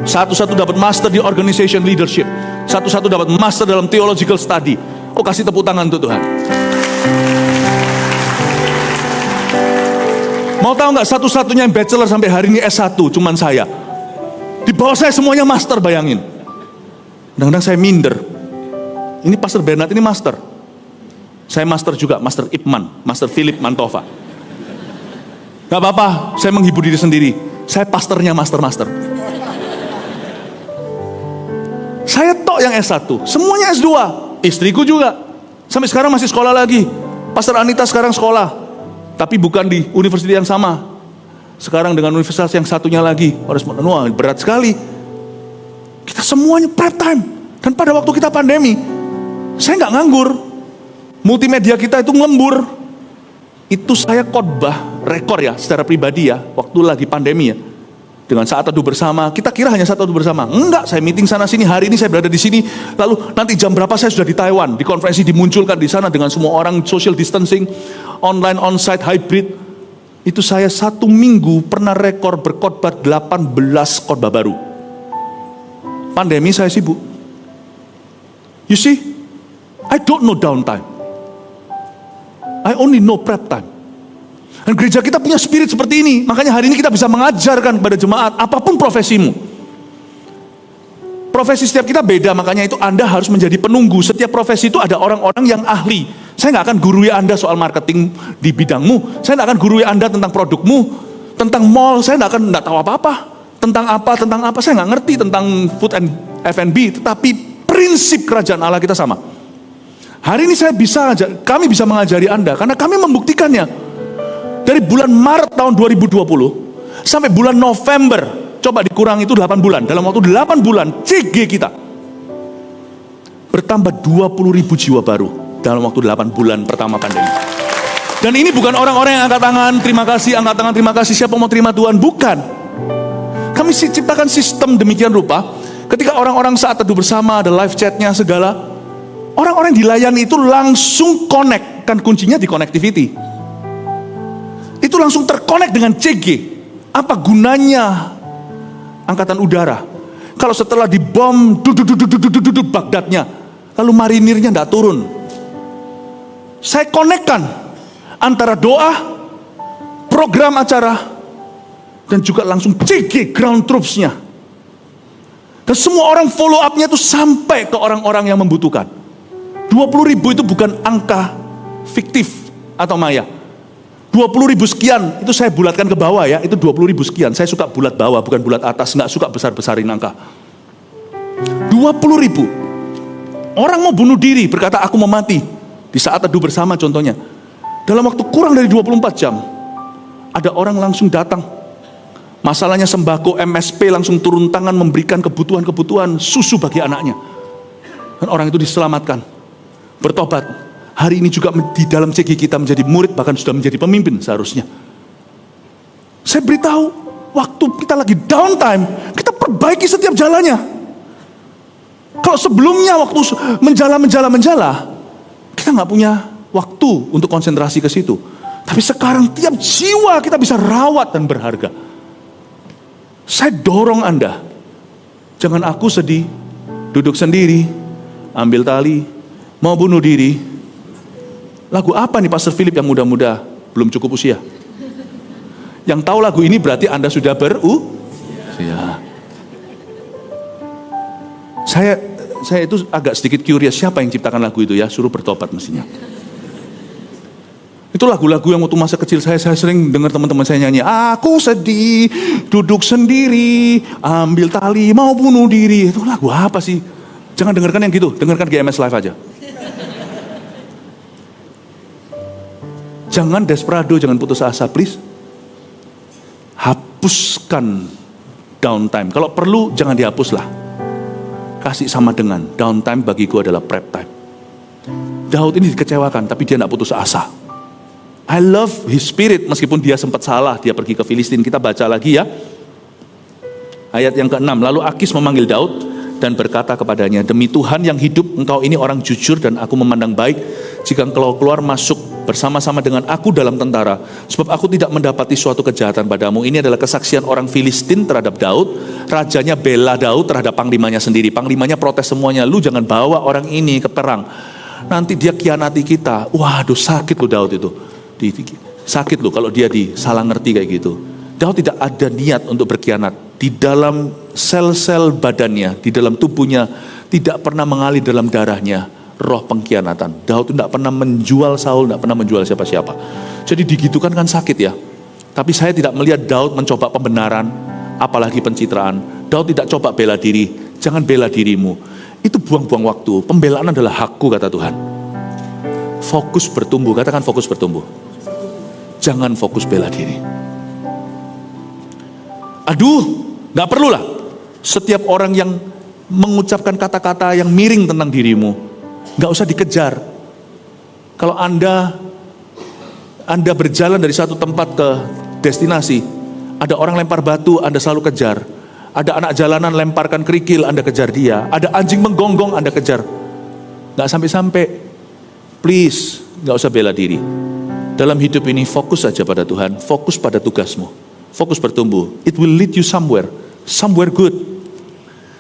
satu-satu dapat master di organization leadership, satu-satu dapat master dalam theological study. Oh, kasih tepuk tangan untuk Tuhan. Mau tahu nggak, satu-satunya yang bachelor sampai hari ini S1 cuman saya. Di bawah saya semuanya master, bayangin. Kadang-kadang saya minder. Ini Pastor Bernard ini master. Saya master juga, Master Ipman, Master Philip Mantova. Gak apa-apa, saya menghibur diri sendiri. Saya pastornya master-master. Saya tok yang S1, semuanya S2. Istriku juga, sampai sekarang masih sekolah lagi. Pastor Anita sekarang sekolah, tapi bukan di universitas yang sama. Sekarang dengan universitas yang satunya lagi. Wah, berat sekali. Kita semuanya prep time. Dan pada waktu kita pandemi, saya nggak nganggur. Multimedia kita itu ngembur. Itu saya khotbah rekor ya, secara pribadi ya, waktu lagi pandemi ya. Dengan saat teduh bersama, kita kira hanya saat teduh bersama. Enggak, saya meeting sana sini, hari ini saya berada di sini. Lalu nanti jam berapa saya sudah di Taiwan. Di konferensi dimunculkan di sana dengan semua orang, social distancing, online, onsite, hybrid. Itu saya 1 minggu pernah rekor berkhotbah 18 khotbah baru. Pandemi saya sibuk. You see, I don't know downtime. I only know prep time. Dan gereja kita punya spirit seperti ini. Makanya hari ini kita bisa mengajarkan kepada jemaat, apapun profesimu. Profesi setiap kita beda, makanya itu Anda harus menjadi penunggu. Setiap profesi itu ada orang-orang yang ahli. Saya nggak akan gurui Anda soal marketing di bidangmu. Saya nggak akan gurui Anda tentang produkmu, tentang mall. Saya nggak tahu apa-apa. Tentang apa, saya nggak ngerti tentang food and F&B. Tetapi prinsip kerajaan Allah kita sama. Hari ini kami bisa mengajari Anda, karena kami membuktikannya. Dari bulan Maret tahun 2020, sampai bulan November, coba dikurang itu 8 bulan. Dalam waktu 8 bulan, CG kita bertambah 20.000 jiwa baru dalam waktu 8 bulan pertama pandemi. Dan ini bukan orang-orang yang angkat tangan, terima kasih, siapa mau terima Tuhan, bukan. Kami ciptakan sistem demikian rupa, ketika orang-orang saat teduh bersama, ada live chatnya segala, orang-orang yang dilayani itu langsung connect, kan kuncinya di connectivity. Itu langsung terkonek dengan CG. Apa gunanya angkatan udara kalau setelah dibom Baghdadnya, lalu marinirnya tidak turun? Saya konekkan antara doa, program acara, dan juga langsung CG ground troops-nya. Dan semua orang follow up-nya itu sampai ke orang-orang yang membutuhkan. 20.000 itu bukan angka fiktif atau maya. 20.000 sekian, itu saya bulatkan ke bawah ya, itu 20.000 sekian. Saya suka bulat bawah, bukan bulat atas, nggak suka besar-besarin angka. 20.000 orang mau bunuh diri, berkata aku mau mati. Di saat teduh bersama contohnya. Dalam waktu kurang dari 24 jam, ada orang langsung datang. Masalahnya sembako, MSP langsung turun tangan memberikan kebutuhan-kebutuhan susu bagi anaknya. Dan orang itu diselamatkan, bertobat. Hari ini juga di dalam CG kita menjadi murid, bahkan sudah menjadi pemimpin seharusnya. Saya beritahu, waktu kita lagi downtime, kita perbaiki setiap jalannya. Kalau sebelumnya waktu menjala, kita nggak punya waktu untuk konsentrasi ke situ. Tapi sekarang tiap jiwa kita bisa rawat dan berharga. Saya dorong Anda, jangan aku sedih, duduk sendiri, ambil tali, mau bunuh diri. Lagu apa nih Pastor Philip yang muda-muda, belum cukup usia? Yang tahu lagu ini berarti Anda sudah berusia. Saya itu agak sedikit curious, siapa yang ciptakan lagu itu ya? Suruh bertobat mestinya. Itu lagu-lagu yang waktu masa kecil saya sering dengar teman-teman saya nyanyi. Aku sedih, duduk sendiri, ambil tali, mau bunuh diri. Itu lagu apa sih? Jangan dengarkan yang gitu, dengarkan GMS Live aja. Jangan desperado, jangan putus asa, please. Hapuskan downtime. Kalau perlu, jangan dihapus lah. Kasih sama dengan downtime bagiku adalah prep time. Daud ini dikecewakan, tapi dia tidak putus asa. I love his spirit, meskipun dia sempat salah, dia pergi ke Filistin. Kita baca lagi ya. Ayat yang ke-6, lalu Akis memanggil Daud dan berkata kepadanya, demi Tuhan yang hidup, engkau ini orang jujur dan aku memandang baik jika engkau keluar masuk bersama-sama dengan aku dalam tentara, sebab aku tidak mendapati suatu kejahatan padamu. Ini adalah kesaksian orang Filistin terhadap Daud. Rajanya bela Daud terhadap panglimanya sendiri. Panglimanya protes semuanya, lu jangan bawa orang ini ke perang, nanti dia khianati kita. Waduh, sakit lu Daud itu. Sakit lu kalau dia salah ngerti kayak gitu. Daud tidak ada niat untuk berkhianat. Di dalam sel-sel badannya, di dalam tubuhnya, tidak pernah mengalir dalam darahnya roh pengkhianatan. Daud tidak pernah menjual Saul, tidak pernah menjual siapa-siapa. Jadi digitukan kan sakit ya. Tapi saya tidak melihat Daud mencoba pembenaran, apalagi pencitraan. Daud tidak coba bela diri. Jangan bela dirimu. Itu buang-buang waktu. Pembelaan adalah hakku, kata Tuhan. Fokus bertumbuh, katakan fokus bertumbuh. Jangan fokus bela diri. Aduh, gak perlulah. Setiap orang yang mengucapkan kata-kata yang miring tentang dirimu, gak usah dikejar. Kalau Anda berjalan dari satu tempat ke destinasi, ada orang lempar batu, Anda selalu kejar. Ada anak jalanan lemparkan kerikil, Anda kejar dia. Ada anjing menggonggong, Anda kejar. Gak sampai-sampai. Please, gak usah bela diri. Dalam hidup ini fokus saja pada Tuhan, fokus pada tugasmu, fokus bertumbuh. It will lead you somewhere good.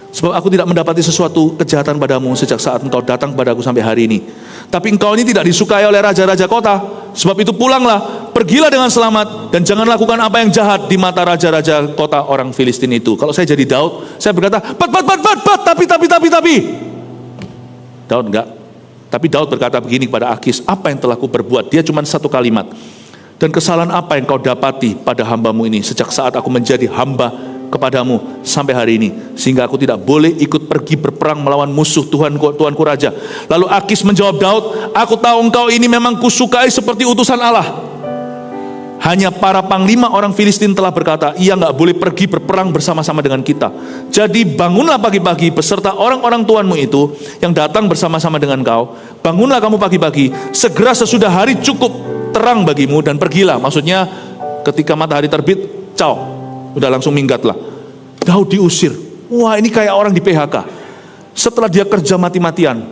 Sebab aku tidak mendapati sesuatu kejahatan padamu sejak saat engkau datang kepadaku sampai hari ini. Tapi engkau ini tidak disukai oleh raja-raja kota. Sebab itu pulanglah, pergilah dengan selamat, dan jangan lakukan apa yang jahat di mata raja-raja kota orang Filistin itu. Kalau saya jadi Daud, saya berkata, tapi. Daud enggak. Tapi Daud berkata begini kepada Akis, apa yang telah kuperbuat? Dia cuma satu kalimat. Dan kesalahan apa yang kau dapati pada hambamu ini sejak saat aku menjadi hamba kepadamu sampai hari ini, sehingga aku tidak boleh ikut pergi berperang melawan musuh Tuanku Raja. Lalu Akis menjawab Daud, aku tahu engkau ini memang kusukai seperti utusan Allah. Hanya para panglima orang Filistin telah berkata, ia nggak boleh pergi berperang bersama-sama dengan kita. Jadi bangunlah pagi-pagi beserta orang-orang tuanmu itu yang datang bersama-sama dengan kau. Bangunlah kamu pagi-pagi, segera sesudah hari cukup terang bagimu, dan pergilah. Maksudnya ketika matahari terbit, udah langsung minggatlah. Daud diusir. Wah, ini kayak orang di PHK. Setelah dia kerja mati-matian,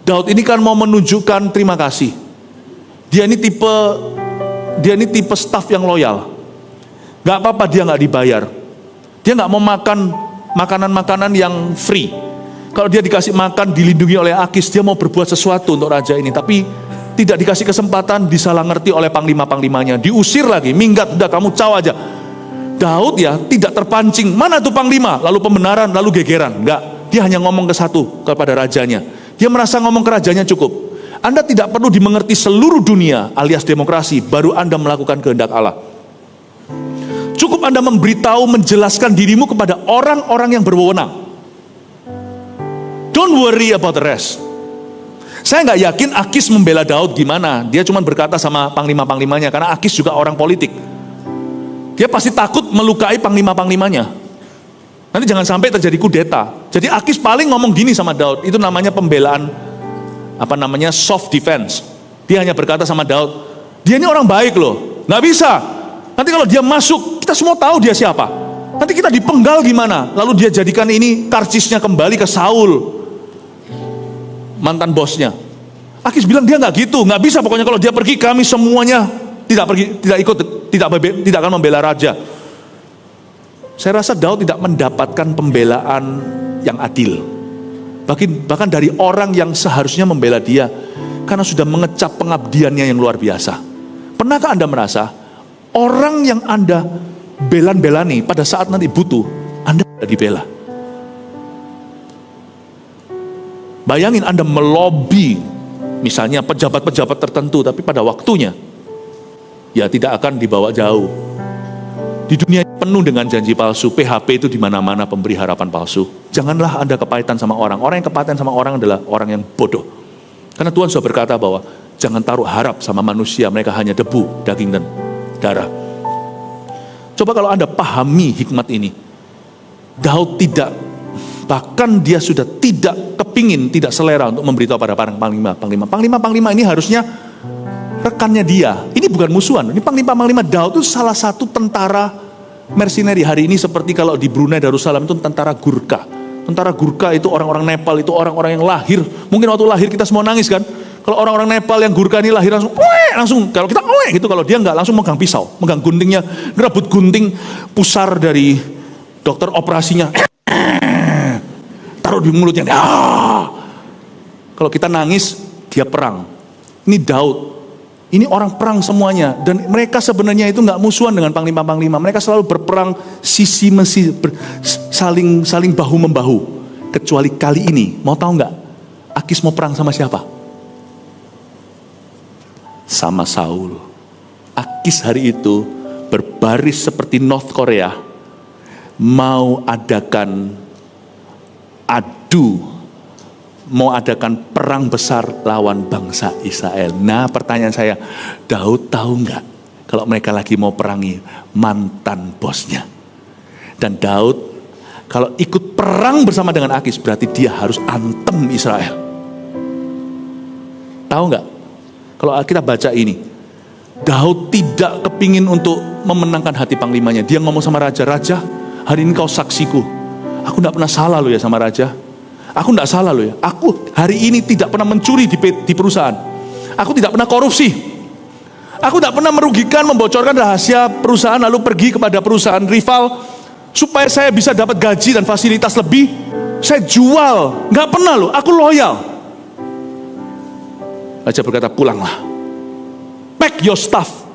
Daud ini kan mau menunjukkan terima kasih. Dia ini tipe staf yang loyal. Gak apa-apa dia gak dibayar. Dia gak mau makan makanan-makanan yang free. Kalau dia dikasih makan, dilindungi oleh Akis, dia mau berbuat sesuatu untuk raja ini. Tapi tidak dikasih kesempatan, disalah ngerti oleh panglima-panglimanya. Diusir lagi, minggat, udah kamu caw aja. Daud ya tidak terpancing, mana tuh panglima, lalu pembenaran, lalu gegeran. Enggak, dia hanya ngomong ke satu, kepada rajanya. Dia merasa ngomong ke rajanya cukup. Anda tidak perlu dimengerti seluruh dunia alias demokrasi, baru Anda melakukan kehendak Allah. Cukup Anda memberitahu, menjelaskan dirimu kepada orang-orang yang berwenang. Don't worry about the rest. Saya nggak yakin Akis membela Daud gimana. Dia cuma berkata sama panglima-panglimanya, karena Akis juga orang politik. Dia pasti takut melukai panglima-panglimanya. Nanti jangan sampai terjadi kudeta. Jadi Akis paling ngomong gini sama Daud. Itu namanya pembelaan, soft defense. Dia hanya berkata sama Daud, dia ini orang baik loh. Nggak bisa. Nanti kalau dia masuk, kita semua tahu dia siapa. Nanti kita dipenggal gimana? Lalu dia jadikan ini karsisnya kembali ke Saul, mantan bosnya. Akis bilang dia nggak gitu, nggak bisa. Pokoknya kalau dia pergi, kami semuanya tidak akan membela raja. Saya rasa Daud tidak mendapatkan pembelaan yang adil. Bahkan dari orang yang seharusnya membela dia, karena sudah mengecap pengabdiannya yang luar biasa. Pernahkah Anda merasa orang yang Anda belan-belani pada saat nanti butuh, Anda tidak dibela? Bayangin Anda melobi misalnya pejabat-pejabat tertentu, tapi pada waktunya ya tidak akan dibawa jauh. Di dunia penuh dengan janji palsu, PHP itu di mana-mana pemberi harapan palsu. Janganlah Anda kepahitan sama orang. Orang yang kepahitan sama orang adalah orang yang bodoh. Karena Tuhan sudah berkata bahwa jangan taruh harap sama manusia, mereka hanya debu, daging dan darah. Coba kalau Anda pahami hikmat ini. Daud tidak, bahkan dia sudah tidak kepingin, tidak selera untuk memberitahu pada para panglima. Panglima ini harusnya rekannya dia. Ini bukan musuhan. Ini panglima Daud itu salah satu tentara mercenary hari ini, seperti kalau di Brunei Darussalam itu tentara Gurkha. Tentara Gurkha itu orang-orang Nepal, itu orang-orang yang lahir. Mungkin waktu lahir kita semua nangis kan. Kalau orang-orang Nepal yang Gurkha ini lahir langsung kalau kita gitu, kalau dia enggak langsung megang pisau, megang guntingnya, ngerebut gunting pusar dari dokter operasinya. Taruh di mulutnya. Kalau kita nangis, dia perang. Ini Daud. Ini orang perang semuanya, dan mereka sebenarnya itu nggak musuhan dengan panglima-panglima. Mereka selalu berperang saling bahu membahu. Kecuali kali ini, mau tahu nggak? Akis mau perang sama siapa? Sama Saul. Akis hari itu berbaris seperti North Korea, mau adakan mau adakan perang besar lawan bangsa Israel. Nah, pertanyaan saya, Daud tahu nggak kalau mereka lagi mau perangi mantan bosnya? Dan Daud kalau ikut perang bersama dengan Akis, berarti dia harus antem Israel. Tahu nggak? Kalau kita baca ini, Daud tidak kepingin untuk memenangkan hati panglimanya. Dia ngomong sama raja, "Raja, hari ini kau saksiku. Aku tidak pernah salah loh ya sama raja. Aku tidak salah loh ya. Aku hari ini tidak pernah mencuri di perusahaan. Aku tidak pernah korupsi. Aku tidak pernah merugikan, membocorkan rahasia perusahaan lalu pergi kepada perusahaan rival supaya saya bisa dapat gaji dan fasilitas lebih, saya jual. Nggak pernah loh, aku loyal. Raja berkata, pulanglah, pack your stuff,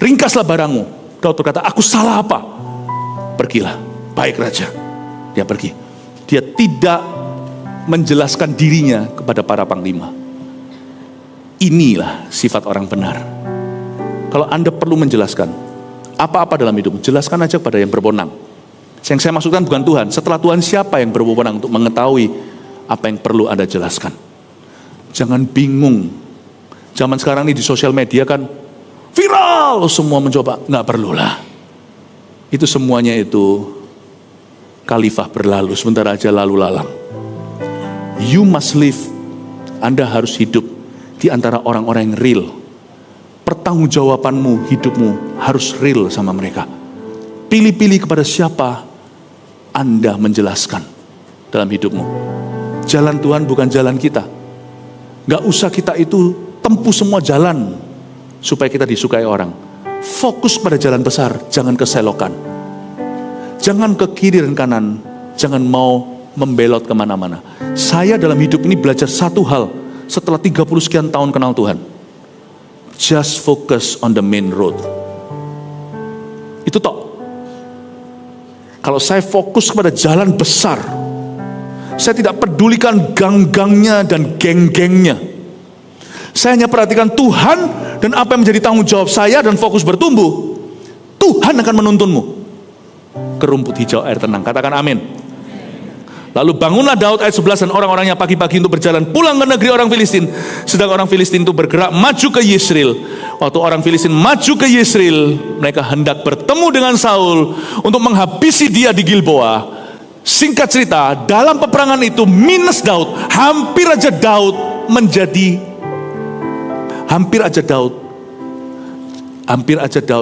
ringkaslah barangmu. Daud berkata, aku salah apa? Pergilah. Baik Raja. Dia pergi. Dia tidak menjelaskan dirinya kepada para panglima. Inilah sifat orang benar. Kalau Anda perlu menjelaskan apa-apa dalam hidup, jelaskan aja pada yang berwenang. Yang saya maksudkan bukan Tuhan. Setelah Tuhan, siapa yang berwenang untuk mengetahui apa yang perlu Anda jelaskan? Jangan bingung. Zaman sekarang ini di sosial media kan viral, semua mencoba. Nggak perlulah. Itu semuanya itu khalifah berlalu, sebentar aja lalu lalang. You must live. Anda harus hidup di antara orang-orang yang real. Pertanggungjawabanmu, hidupmu harus real sama mereka. Pilih-pilih kepada siapa Anda menjelaskan dalam hidupmu. Jalan Tuhan bukan jalan kita. Gak usah kita itu tempuh semua jalan supaya kita disukai orang. Fokus pada jalan besar, jangan keselokan. Jangan ke kiri dan kanan, jangan mau membelot kemana-mana. Saya dalam hidup ini belajar satu hal setelah 30 sekian tahun kenal Tuhan. Just focus on the main road. Itu toh. Kalau saya fokus kepada jalan besar, saya tidak pedulikan gang-gangnya dan geng-gengnya. Saya hanya perhatikan Tuhan dan apa yang menjadi tanggung jawab saya dan fokus bertumbuh. Tuhan akan menuntunmu ke rumput hijau air tenang. Katakan amin. Lalu bangunlah Daud ayat 11 dan orang-orangnya pagi-pagi untuk berjalan pulang ke negeri orang Filistin. Sedang orang Filistin itu bergerak maju ke Yesreel. Waktu orang Filistin maju ke Yesreel, mereka hendak bertemu dengan Saul untuk menghabisi dia di Gilboa. Singkat cerita, dalam peperangan itu minus Daud, hampir aja Daud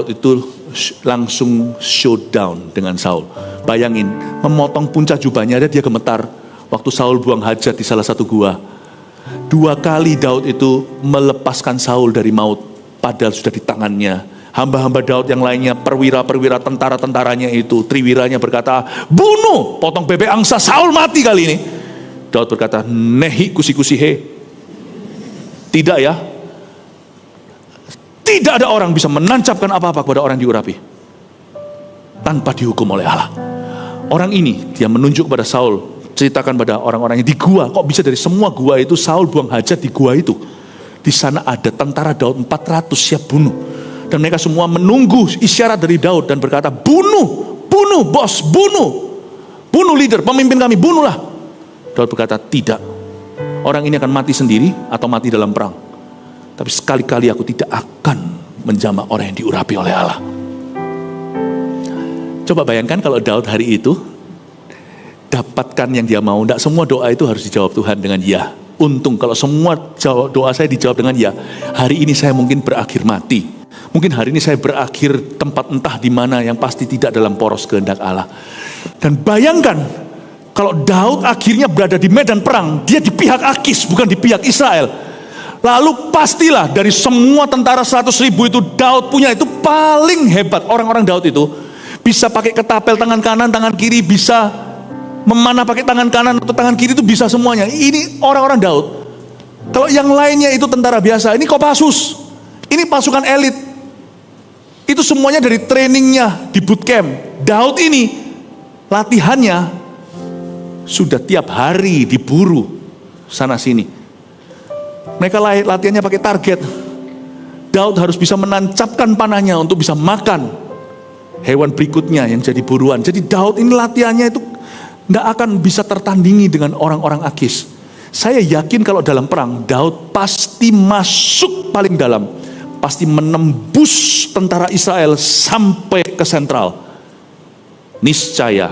itu langsung showdown dengan Saul. Bayangin, memotong puncak jubahnya, dia gemetar waktu Saul buang hajat di salah satu gua. 2 kali Daud itu melepaskan Saul dari maut, padahal sudah di tangannya. Hamba-hamba Daud yang lainnya, perwira-perwira tentara-tentaranya itu, triwiranya berkata, bunuh, potong bebek angsa, Saul mati kali ini. Daud berkata, nehi kusi-kusi he. Tidak ya. Tidak ada orang bisa menancapkan apa-apa kepada orang diurapi tanpa dihukum oleh Allah. Orang ini, dia menunjuk kepada Saul, ceritakan pada orang-orangnya di gua, kok bisa dari semua gua itu Saul buang hajat di gua itu. Di sana ada tentara Daud 400 siap bunuh. Dan mereka semua menunggu isyarat dari Daud dan berkata, bunuh, bos, bunuh leader, pemimpin kami, bunuhlah. Daud berkata, tidak, orang ini akan mati sendiri atau mati dalam perang. Tapi sekali-kali aku tidak akan menjamah orang yang diurapi oleh Allah. Coba bayangkan kalau Daud hari itu dapatkan yang dia mau. Tidak semua doa itu harus dijawab Tuhan dengan ya. Untung kalau semua doa saya dijawab dengan ya, hari ini saya mungkin berakhir mati. Mungkin hari ini saya berakhir tempat entah di mana yang pasti tidak dalam poros kehendak Allah. Dan bayangkan kalau Daud akhirnya berada di medan perang, dia di pihak Akis bukan di pihak Israel. Lalu pastilah dari semua tentara 100.000 itu Daud punya itu paling hebat. Orang-orang Daud itu bisa pakai ketapel tangan kanan, tangan kiri, bisa memanah pakai tangan kanan atau tangan kiri, itu bisa semuanya. Ini orang-orang Daud. Kalau yang lainnya itu tentara biasa, ini Kopassus, ini pasukan elit. Itu semuanya dari trainingnya di bootcamp. Daud ini latihannya sudah tiap hari diburu sana sini. Mereka latihannya pakai target. Daud harus bisa menancapkan panahnya untuk bisa makan hewan berikutnya yang jadi buruan. Jadi Daud ini latihannya itu tidak akan bisa tertandingi dengan orang-orang Akis. Saya yakin kalau dalam perang, Daud pasti masuk paling dalam. Pasti menembus tentara Israel sampai ke sentral. Niscaya,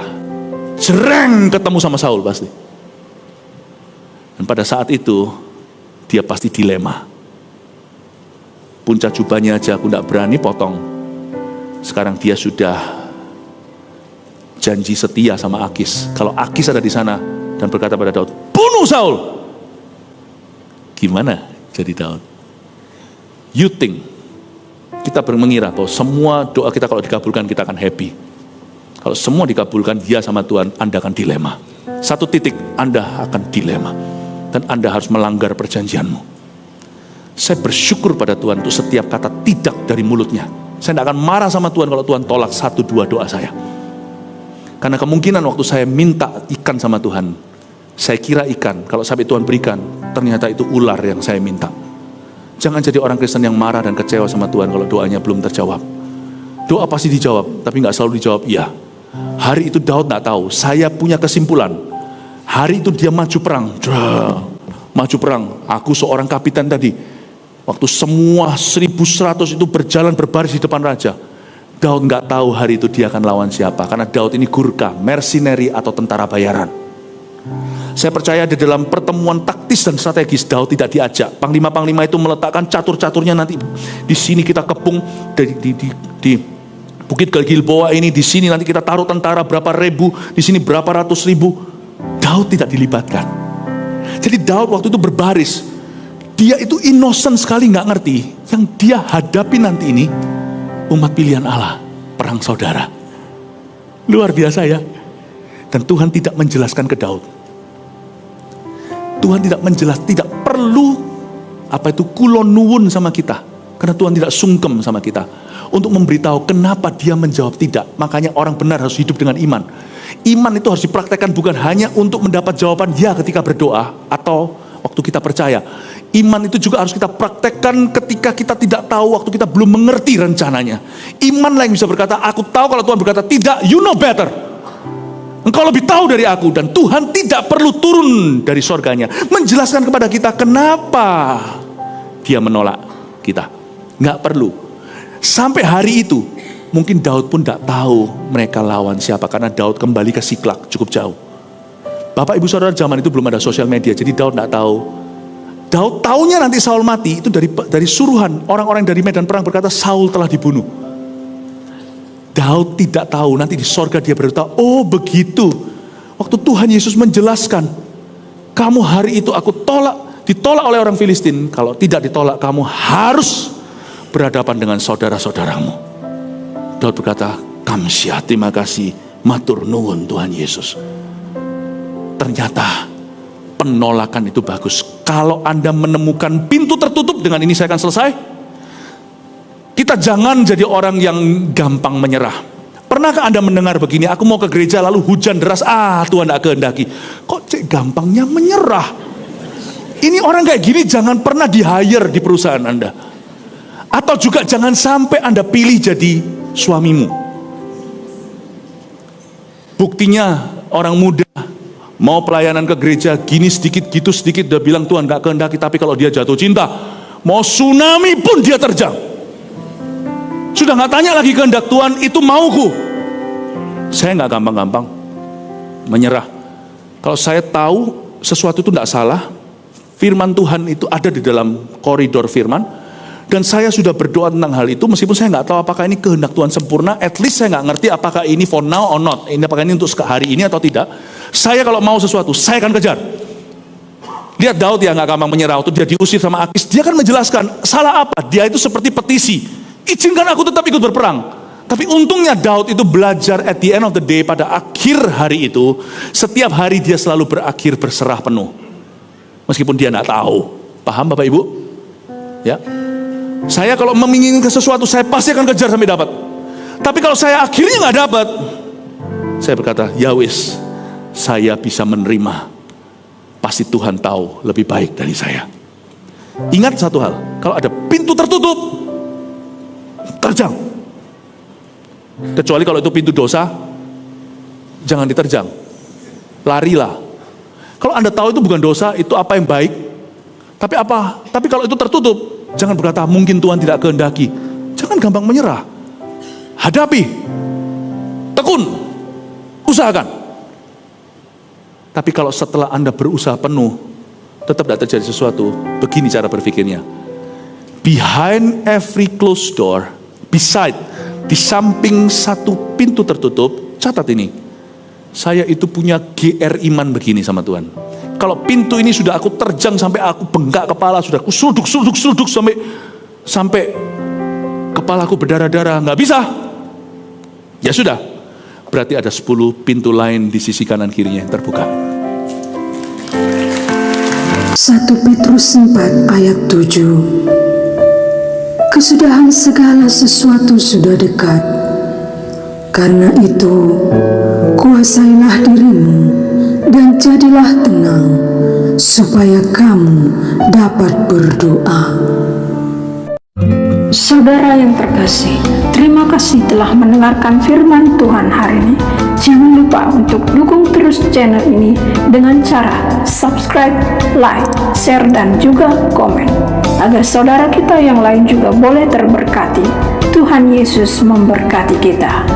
jereng ketemu sama Saul pasti. Dan pada saat itu, dia pasti dilema. Puncak jubahnya aja aku tidak berani potong. Sekarang dia sudah janji setia sama Akis. Kalau Akis ada di sana dan berkata pada Daud, bunuh Saul. Gimana jadi Daud? You think, kita mengira bahwa semua doa kita kalau dikabulkan kita akan happy. Kalau semua dikabulkan ya sama Tuhan, Anda akan dilema. Satu titik Anda akan dilema. Dan Anda harus melanggar perjanjianmu. Saya bersyukur pada Tuhan untuk setiap kata tidak dari mulutnya. Saya tidak akan marah sama Tuhan kalau Tuhan tolak 1-2 doa saya. Karena kemungkinan waktu saya minta ikan sama Tuhan, saya kira ikan, kalau sampai Tuhan berikan, ternyata itu ular yang saya minta. Jangan jadi orang Kristen yang marah dan kecewa sama Tuhan kalau doanya belum terjawab. Doa pasti dijawab, tapi gak selalu dijawab iya. Hari itu Daud gak tahu, saya punya kesimpulan. Hari itu dia maju perang. Maju perang, aku seorang kapitan tadi. Waktu semua 1.100 itu berjalan berbaris di depan raja. Daud gak tahu hari itu dia akan lawan siapa. Karena Daud ini Gurkha, mercenary atau tentara bayaran. Saya percaya di dalam pertemuan taktis dan strategis Daud tidak diajak. Panglima-panglima itu meletakkan catur-caturnya nanti di sini kita kepung di Bukit Gilboa ini, di sini nanti kita taruh tentara berapa ribu, di sini berapa ratus ribu. Daud tidak dilibatkan. Jadi Daud waktu itu berbaris, dia itu innocent sekali, nggak ngerti yang dia hadapi nanti ini umat pilihan Allah, perang saudara. Luar biasa ya. Dan Tuhan tidak menjelaskan ke Daud. Tuhan tidak tidak perlu kulon nuwun sama kita, karena Tuhan tidak sungkem sama kita untuk memberitahu kenapa dia menjawab tidak. Makanya orang benar harus hidup dengan iman. Iman itu harus dipraktekkan bukan hanya untuk mendapat jawaban ya ketika berdoa atau waktu kita percaya. Iman itu juga harus kita praktekkan ketika kita tidak tahu, waktu kita belum mengerti rencananya. Iman lah yang bisa berkata, aku tahu. Kalau Tuhan berkata tidak, you know better. Engkau lebih tahu dari aku. Dan Tuhan tidak perlu turun dari sorganya menjelaskan kepada kita kenapa dia menolak kita. Nggak perlu. Sampai hari itu mungkin Daud pun tidak tahu mereka lawan siapa, karena Daud kembali ke Siklak cukup jauh. Bapak ibu saudara, zaman itu belum ada sosial media, jadi Daud tidak tahu. Daud taunya nanti Saul mati itu dari suruhan orang-orang dari medan perang berkata Saul telah dibunuh. Daud tidak tahu nanti di sorga dia berkata, oh begitu. Waktu Tuhan Yesus menjelaskan, kamu hari itu aku ditolak oleh orang Filistin. Kalau tidak ditolak, kamu harus berhadapan dengan saudara-saudaramu. Daud berkata, kamsyah, terima kasih, matur nuwun Tuhan Yesus. Ternyata penolakan itu bagus. Kalau Anda menemukan pintu tertutup, dengan ini saya akan selesai. Kita jangan jadi orang yang gampang menyerah. Pernahkah Anda mendengar begini, aku mau ke gereja lalu hujan deras, Tuhan tidak kehendaki. Kok gampangnya menyerah? Ini orang kayak gini jangan pernah di-hire di perusahaan Anda. Atau juga jangan sampai Anda pilih jadi suamimu. Buktinya orang muda mau pelayanan ke gereja, gini sedikit, gitu sedikit, udah bilang Tuhan gak kehendaki. Tapi kalau dia jatuh cinta, mau tsunami pun dia terjang. Sudah gak tanya lagi kehendak Tuhan, itu mauku. Saya gak gampang-gampang menyerah. Kalau saya tahu sesuatu itu gak salah, firman Tuhan itu ada di dalam koridor firman, dan saya sudah berdoa tentang hal itu, meskipun saya nggak tahu apakah ini kehendak Tuhan sempurna, at least saya nggak ngerti apakah ini for now or not, apakah ini untuk hari ini atau tidak. Saya kalau mau sesuatu, saya akan kejar. Lihat Daud ya, nggak gampang menyerah. Waktu dia diusir sama Akis, dia kan menjelaskan salah apa. Dia itu seperti petisi, izinkan aku tetap ikut berperang. Tapi untungnya Daud itu belajar at the end of the day, pada akhir hari itu, setiap hari dia selalu berakhir berserah penuh, meskipun dia nggak tahu. Paham Bapak Ibu? Ya. Saya kalau menginginkan sesuatu, saya pasti akan kejar sampai dapat. Tapi kalau saya akhirnya nggak dapat, saya berkata, ya wis, saya bisa menerima. Pasti Tuhan tahu lebih baik dari saya. Ingat satu hal, kalau ada pintu tertutup, terjang. Kecuali kalau itu pintu dosa, jangan diterjang. Larilah. Kalau Anda tahu itu bukan dosa, itu apa yang baik. Tapi kalau itu tertutup, jangan berkata mungkin Tuhan tidak kehendaki. Jangan gampang menyerah. Hadapi. Tekun. Usahakan. Tapi kalau setelah Anda berusaha penuh, tetap tidak terjadi sesuatu, begini cara berpikirnya. Behind every closed door, di samping satu pintu tertutup, catat ini. Saya itu punya GR iman begini sama Tuhan. Kalau pintu ini sudah aku terjang sampai aku bengkak kepala, sudah aku suluduk sampai kepalaku berdarah-darah, nggak bisa. Ya sudah, berarti ada 10 pintu lain di sisi kanan kirinya yang terbuka. 1 Petrus 4 ayat 7. Kesudahan segala sesuatu sudah dekat. Karena itu, kuasailah dirimu dan jadilah tenang, supaya kamu dapat berdoa. Saudara yang terkasih, terima kasih telah mendengarkan firman Tuhan hari ini. Jangan lupa untuk dukung terus channel ini dengan cara subscribe, like, share, dan juga komen, agar saudara kita yang lain juga boleh terberkati. Tuhan Yesus memberkati kita.